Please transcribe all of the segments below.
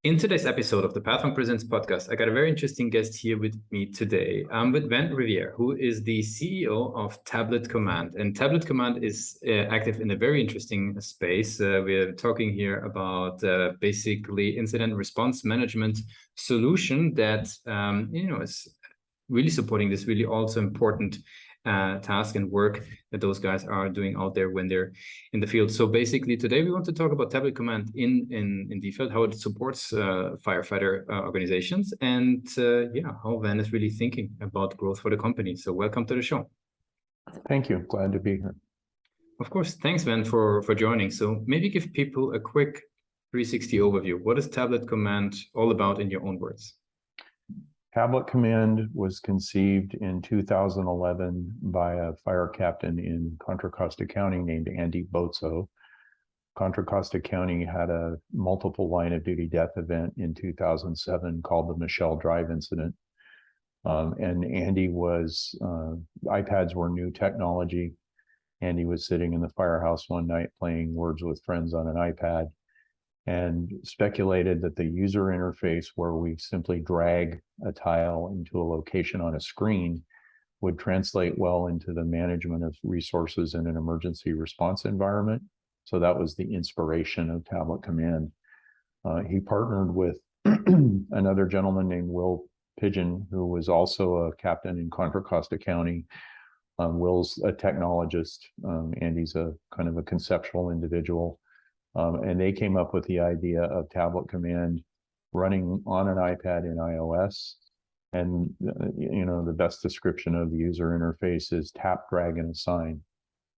In today's episode of the Pathfinder Presents podcast, I got a very interesting guest here with me today. I'm with Riviere, who is the CEO of Tablet Command. And Tablet Command is active in a very interesting space. We're talking here about basically incident response management solution that is really supporting this really also important task and work that those guys are doing out there when they're in the field. So basically today we want to talk about Tablet Command in the field, how it supports firefighter organizations, and how Van is really thinking about growth for the company. So welcome to the show. Thank you. Glad to be here. Of course. Thanks, Van, for joining. So maybe give people a quick 360 overview. What is Tablet Command all about in your own words? Tablet Command was conceived in 2011 by a fire captain in Contra Costa County named Andy Bozzo. Contra Costa County had a multiple line of duty death event in 2007 called the Michelle Drive incident. And Andy was, iPads were new technology. Andy was sitting in the firehouse one night playing Words with Friends on an iPad and speculated that the user interface, where we simply drag a tile into a location on a screen, would translate well into the management of resources in an emergency response environment. So that was the inspiration of Tablet Command. He partnered with another gentleman named Will Pigeon, who was also a captain in Contra Costa County. Will's a technologist. Andy's a kind of a conceptual individual. And they came up with the idea of Tablet Command running on an iPad in iOS. And, the best description of the user interface is tap, drag, and assign.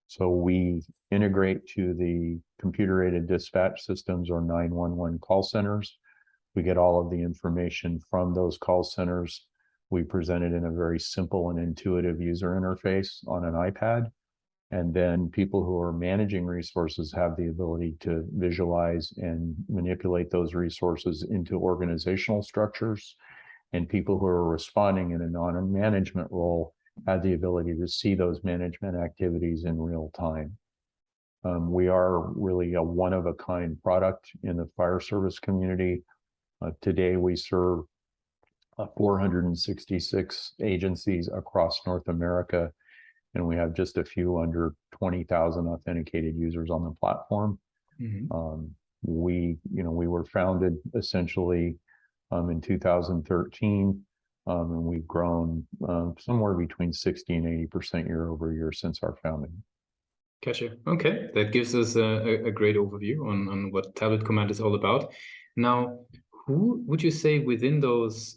So we integrate to the computer-aided dispatch systems or 911 call centers. We get all of the information from those call centers. We present it in a very simple and intuitive user interface on an iPad. And then people who are managing resources have the ability to visualize and manipulate those resources into organizational structures. And people who are responding in a non-management role have the ability to see those management activities in real time. We are really a one-of-a-kind product in the fire service community. Today, we serve 466 agencies across North America, and we have just a few under 20,000 authenticated users on the platform. Mm-hmm. We were founded essentially in 2013, and we've grown somewhere between 60 and 80% year over year since our founding. Gotcha. Okay, that gives us a great overview on what Tablet Command is all about. Now, who would you say within those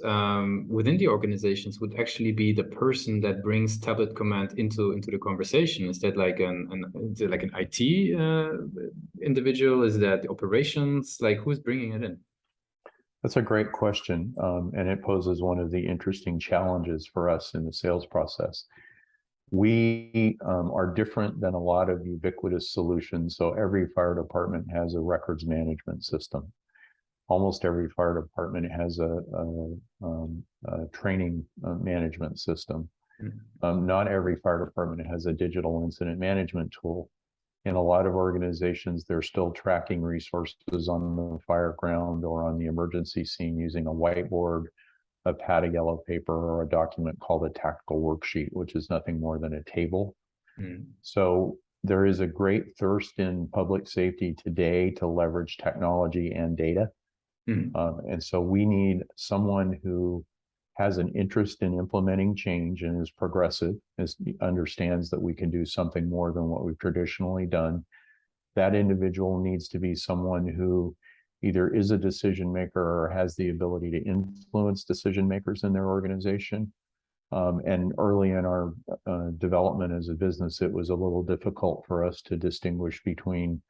within the organizations would actually be the person that brings Tablet Command into the conversation? Is that like is it like an IT individual? Is that the operations? Like, who's bringing it in? That's a great question, and it poses one of the interesting challenges for us in the sales process. We are different than a lot of ubiquitous solutions. So every fire department has a records management system. Almost every fire department has a training management system. Mm-hmm. Not every fire department has a digital incident management tool. In a lot of organizations, they're still tracking resources on the fire ground or on the emergency scene using a whiteboard, a pad of yellow paper, or a document called a tactical worksheet, which is nothing more than a table. Mm. So there is a great thirst in public safety today to leverage technology and data. Mm. And so we need someone who has an interest in implementing change and is progressive, understands that we can do something more than what we've traditionally done. That individual needs to be someone who either is a decision maker or has the ability to influence decision makers in their organization. And early in our development as a business, it was a little difficult for us to distinguish between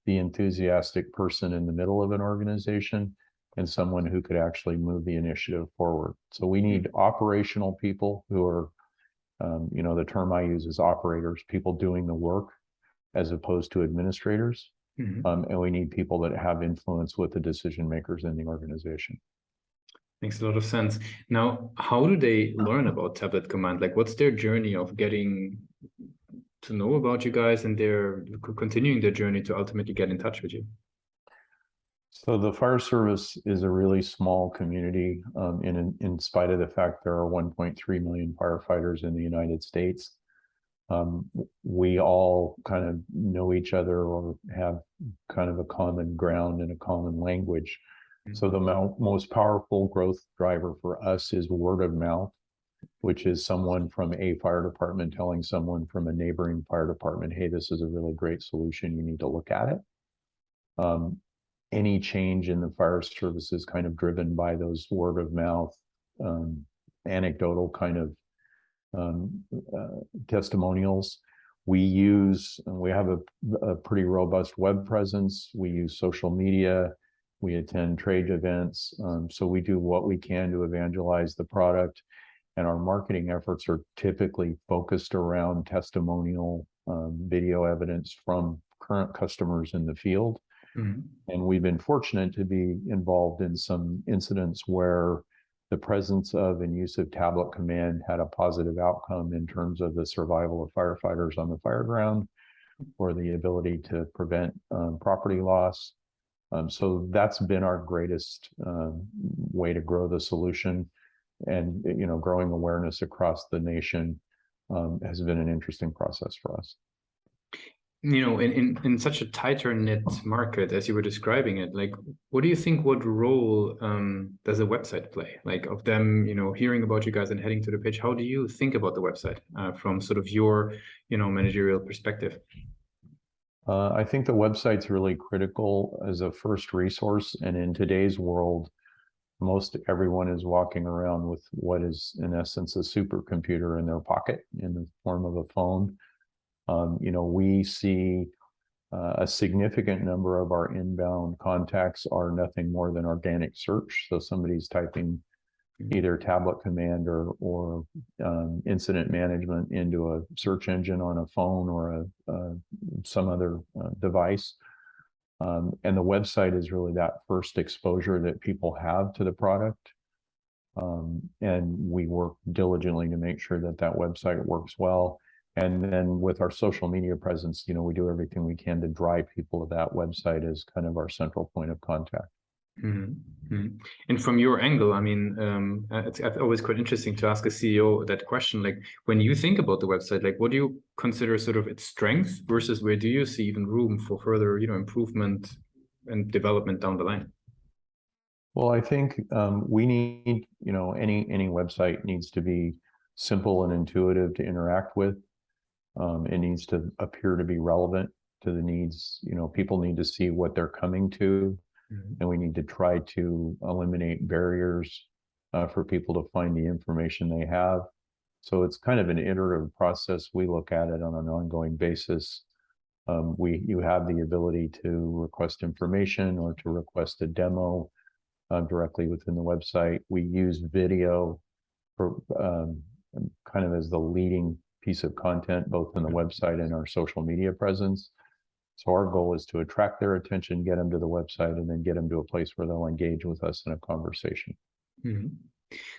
the enthusiastic person in the middle of an organization and someone who could actually move the initiative forward. So we need operational people who are, the term I use is operators, people doing the work as opposed to administrators. Mm-hmm. And we need people that have influence with the decision makers in the organization. Makes a lot of sense. Now, how do they learn about Tablet Command? Like, what's their journey of getting to know about you guys and they're continuing their journey to ultimately get in touch with you? So the fire service is a really small community, in spite of the fact there are 1.3 million firefighters in the United States. We all kind of know each other or have kind of a common ground and a common language. So the most powerful growth driver for us is word of mouth, which is someone from a fire department telling someone from a neighboring fire department, hey, this is a really great solution, you need to look at it. Any change in the fire service is kind of driven by those word of mouth, anecdotal kind of testimonials. We have a pretty robust web presence. We use social media. We attend trade events. So we do what we can to evangelize the product. And our marketing efforts are typically focused around testimonial video evidence from current customers in the field. Mm-hmm. And we've been fortunate to be involved in some incidents where the presence of and use of tablet command had a positive outcome in terms of the survival of firefighters on the fire ground or the ability to prevent property loss. So that's been our greatest way to grow the solution. And, growing awareness across the nation has been an interesting process for us. In such a tighter knit market, as you were describing it, like, what do you think, what role does a website play? Like, of them, hearing about you guys and heading to the page, how do you think about the website from sort of your, managerial perspective? I think the website's really critical as a first resource. And in today's world, most everyone is walking around with what is, in essence, a supercomputer in their pocket in the form of a phone. We see a significant number of our inbound contacts are nothing more than organic search. So somebody's typing either tablet command or incident management into a search engine on a phone or some other device. And the website is really that first exposure that people have to the product. And we work diligently to make sure that website works well. And then with our social media presence, we do everything we can to drive people to that website as kind of our central point of contact. Mm-hmm. Mm-hmm. And from your angle, I mean, it's always quite interesting to ask a CEO that question. Like, when you think about the website, like, what do you consider sort of its strength versus where do you see even room for further, improvement and development down the line? Well, I think we need, any website needs to be simple and intuitive to interact with. It needs to appear to be relevant to the needs. People need to see what they're coming to, mm-hmm. and we need to try to eliminate barriers for people to find the information they have. So it's kind of an iterative process. We look at it on an ongoing basis. You have the ability to request information or to request a demo directly within the website. We use video for kind of as the leading piece of content, both in the website and our social media presence. So our goal is to attract their attention, get them to the website, and then get them to a place where they'll engage with us in a conversation. Mm-hmm.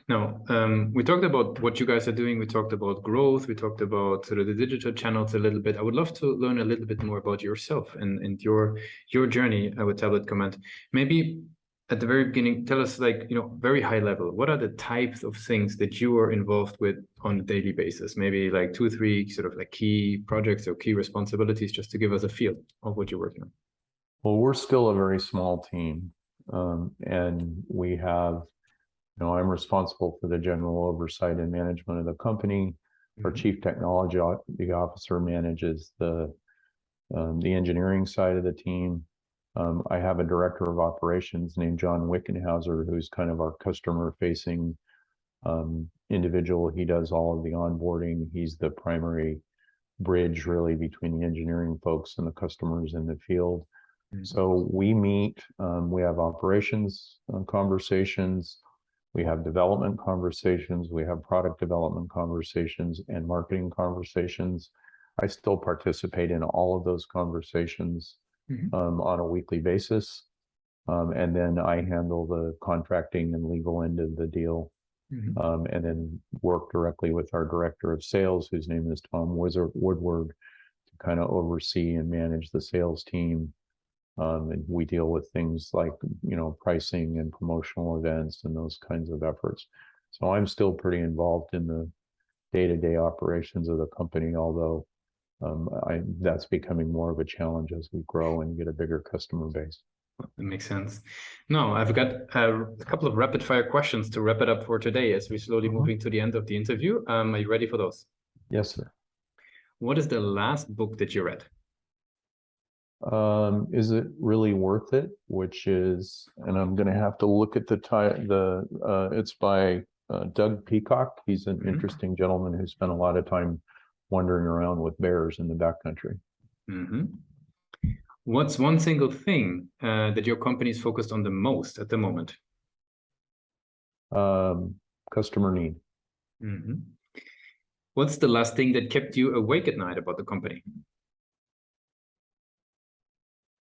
Now, we talked about what you guys are doing. We talked about growth. We talked about sort of the digital channels a little bit. I would love to learn a little bit more about yourself and your journey with Tablet Command. Maybe at the very beginning, tell us, like, very high level, what are the types of things that you are involved with on a daily basis? Maybe like 2 or 3 sort of like key projects or key responsibilities, just to give us a feel of what you're working on. Well, we're still a very small team. And we have, I'm responsible for the general oversight and management of the company. Mm-hmm. Our chief technology officer manages the engineering side of the team. I have a director of operations named John Wickenhauser, who's kind of our customer-facing individual. He does all of the onboarding. He's the primary bridge, really, between the engineering folks and the customers in the field. Mm-hmm. So we meet, we have operations conversations, we have development conversations, we have product development conversations, and marketing conversations. I still participate in all of those conversations. Mm-hmm. On a weekly basis. And then I handle the contracting and legal end of the deal. Mm-hmm. And then work directly with our director of sales, whose name is Tom Woodward, to kind of oversee and manage the sales team And we deal with things like, pricing and promotional events and those kinds of efforts. So I'm still pretty involved in the day-to-day operations of the company, although that's becoming more of a challenge as we grow and get a bigger customer base. That makes sense. Now, I've got a couple of rapid fire questions to wrap it up for today as we're slowly moving to the end of the interview. Are you ready for those? Yes, sir. What is the last book that you read? Is it really worth it? Which is, and I'm going to have to look at the it's by Doug Peacock. He's an interesting gentleman who spent a lot of time wandering around with bears in the backcountry. What's one single thing that your company is focused on the most at the moment? Customer need. What's the last thing that kept you awake at night about the company?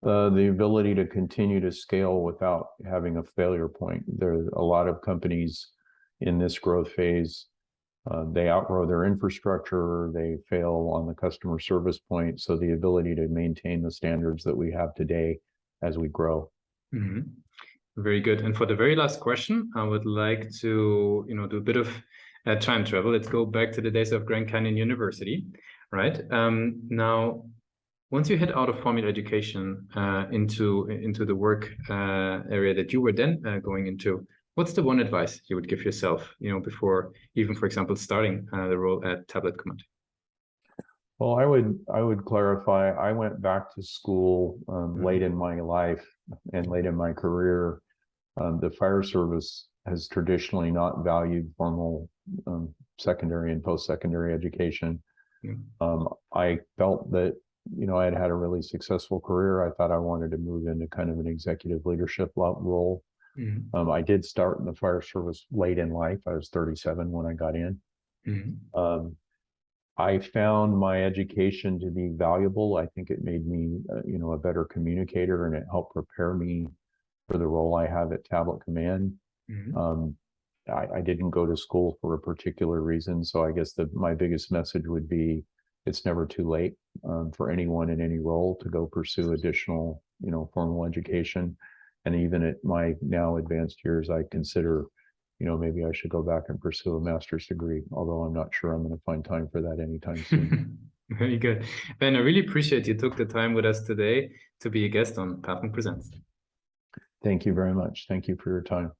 The ability to continue to scale without having a failure point. There are a lot of companies in this growth phase. They outgrow their infrastructure, they fail on the customer service point. So the ability to maintain the standards that we have today as we grow. Very good. And for the very last question, I would like to, do a bit of time travel. Let's go back to the days of Grand Canyon University, right? Now, once you head out of formal education into the work area that you were then going into, what's the one advice you would give yourself, before even, for example, starting the role at Tablet Command? Well, I would clarify. I went back to school late in my life and late in my career. The fire service has traditionally not valued formal secondary and post-secondary education. I felt that I'd had a really successful career. I thought I wanted to move into kind of an executive leadership role. I did start in the fire service late in life. I was 37 when I got in. I found my education to be valuable. I think it made me, a better communicator, and it helped prepare me for the role I have at Tablet Command. I didn't go to school for a particular reason. So I guess my biggest message would be, it's never too late for anyone in any role to go pursue additional, formal education. And even at my now advanced years, I consider, maybe I should go back and pursue a master's degree, although I'm not sure I'm going to find time for that anytime soon. Very good. Ben, I really appreciate you took the time with us today to be a guest on Pathwing Presents. Thank you very much. Thank you for your time.